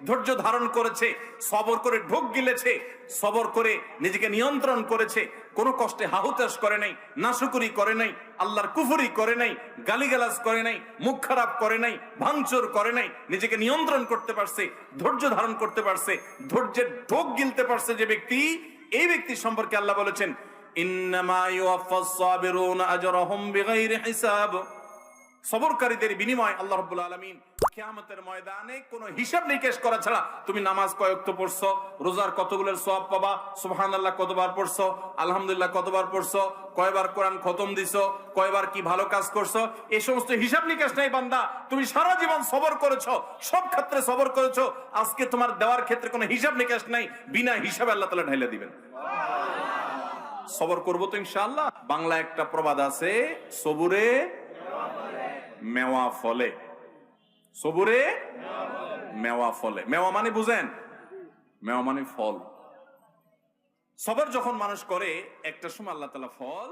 ধৈর্য ধারণ করেছে, সবর করে ঢোক গিলেছে, সবর করে নিজেকে নিয়ন্ত্রণ করেছে, কোনো কষ্টে হাহুতাশ করে নাই, নাশুকুরি করে নাই, আল্লাহর কুফরি করে নাই, গালিগালাজ করে নাই, মুখ খারাপ করে নাই, ভাঙচুর করে নাই, নিজেকে নিয়ন্ত্রণ করতে পারছে, ধৈর্য ধারণ করতে পারছে, ধৈর্যের ঢোক গিলতে পারছে যে ব্যক্তি, এই ব্যক্তি সম্পর্কে আল্লাহ বলেছেন ইন্নামা ইউওয়াফাস সাবিরুনা আজরাহুম বিগাইরি হিসাব। সবরকারীদের বিনিময় আল্লাহ রাব্বুল আলামিন কিয়ামতের ময়দানে কোনো হিসাব নিকেশ করা ছাড়া, তুমি নামাজ কয় ওয়াক্ত পড়ছো, রোজার কতগুলোর সওয়াব পাবা, সুবহানাল্লাহ কতবার পড়ছো, আলহামদুলিল্লাহ কতবার পড়ছো, কয়বার কোরআন খতম দিছো, কয়বার কি ভালো কাজ করছো, এই সমস্ত হিসাব নিকেশ নাই বান্দা। তুমি সারা জীবন সবর করেছো, সব ক্ষেত্রে সবর করেছো, আজকে তোমার দেওয়ার ক্ষেত্রে কোনো হিসাব নিকেশ নাই, বিনা হিসাবে আল্লাহ তাআলা ঢাইলা দিবেন। সবর করবো তো ইনশাআল্লাহ। বাংলা একটা প্রবাদ আছে, সবুরে মেওয়া ফলে, সবুরে মেওয়া ফলে। মেওয়া মানে বুঝেন? মেওয়া মানে ফল। সবর যখন মানুষ করে একটা সময় আল্লাহ তাআলা ফল